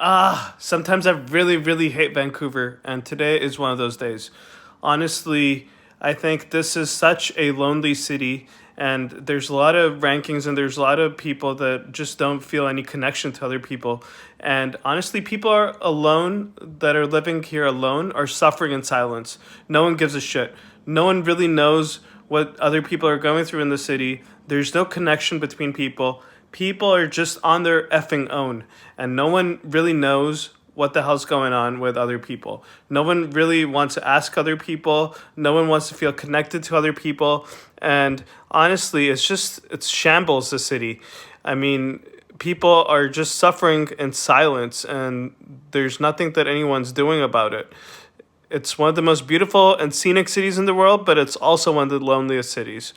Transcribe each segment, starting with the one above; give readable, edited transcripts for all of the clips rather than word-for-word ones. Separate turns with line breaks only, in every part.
Sometimes I really, really hate Vancouver, and today is one of those days. Honestly, I think this is such a lonely city, and there's a lot of rankings, and there's a lot of people that just don't feel any connection to other people. And honestly, people are alone that are living here alone are suffering in silence. No one gives a shit. No one really knows what other people are going through in the city. There's no connection between people. People are just on their effing own, and no one really knows what the hell's going on with other people. No one really wants to ask other people. No one wants to feel connected to other people. And honestly, it's shambles, the city. I mean, people are just suffering in silence, and there's nothing that anyone's doing about it. It's one of the most beautiful and scenic cities in the world, but it's also one of the loneliest cities.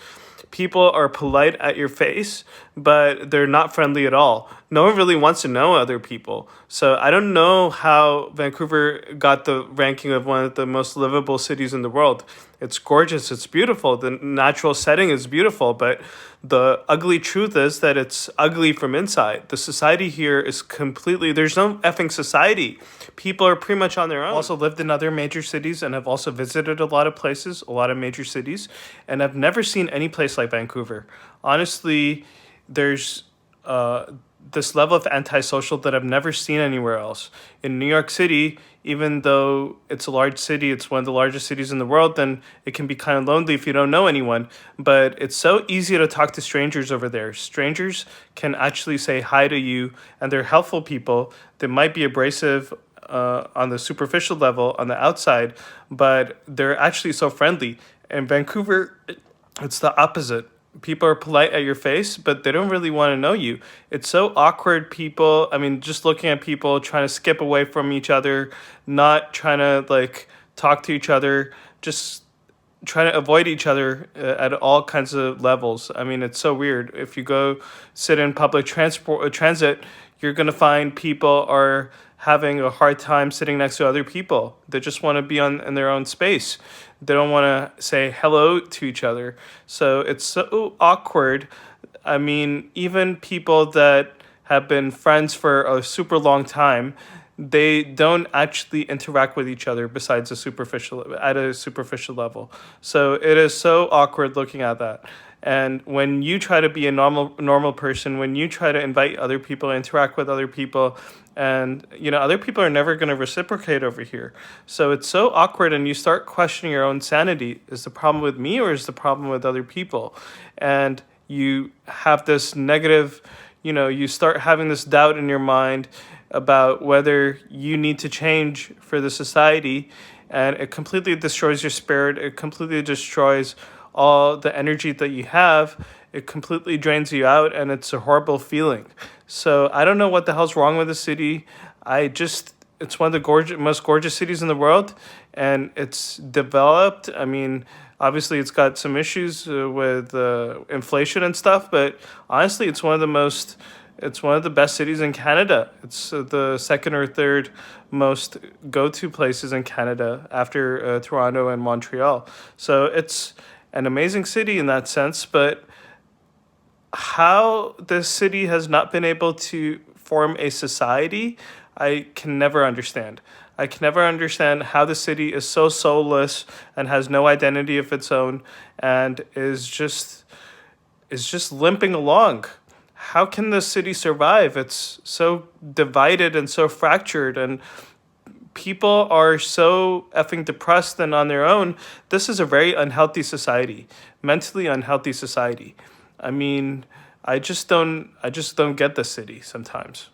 People are polite at your face, but they're not friendly at all. No one really wants to know other people. So I don't know how Vancouver got the ranking of one of the most livable cities in the world. It's gorgeous, it's beautiful, the natural setting is beautiful, but the ugly truth is that it's ugly from inside. The society here is completely, there's no effing society. People are pretty much on their own. Also lived in other major cities and have also visited a lot of places, a lot of major cities, and I've never seen any place like Vancouver. Honestly, there's this level of antisocial that I've never seen anywhere else. In New York City, even though it's a large city, it's one of the largest cities in the world, then it can be kind of lonely if you don't know anyone. But it's so easy to talk to strangers over there. Strangers can actually say hi to you, and they're helpful people. They might be abrasive on the superficial level, on the outside, but they're actually so friendly. In Vancouver, it's the opposite. People are polite at your face, but they don't really want to know you. It's so awkward. People, I mean, just looking at people trying to skip away from each other, not trying to like talk to each other, just trying to avoid each other at all kinds of levels. I mean, it's so weird. If you go sit in public transit, you're gonna find people are having a hard time sitting next to other people. They just want to be on in their own space. They don't want to say hello to each other. So it's so awkward. I mean, even people that have been friends for a super long time, they don't actually interact with each other besides a superficial level. So it is so awkward looking at that. And when you try to be a normal person, when you try to invite other people, interact with other people, and other people are never going to reciprocate over here. So it's so awkward, and you start questioning your own sanity. Is the problem with me, or is the problem with other people? And you have this negative, you start having this doubt in your mind about whether you need to change for the society, and it completely destroys your spirit. It completely destroys all the energy that you have. It completely drains you out, and it's a horrible feeling. So I don't know what the hell's wrong with the city. It's one of the most gorgeous cities in the world, and it's developed. I mean, obviously it's got some issues with inflation and stuff, but honestly, it's one of the best cities in Canada. It's the second or third most go-to places in Canada after Toronto and Montreal. So it's an amazing city in that sense, but how this city has not been able to form a society, I can never understand. I can never understand how the city is so soulless and has no identity of its own, and is just limping along. How can the city survive? It's so divided and so fractured, and people are so effing depressed and on their own. This is a very unhealthy society, mentally unhealthy society. I mean, I just don't get the city sometimes.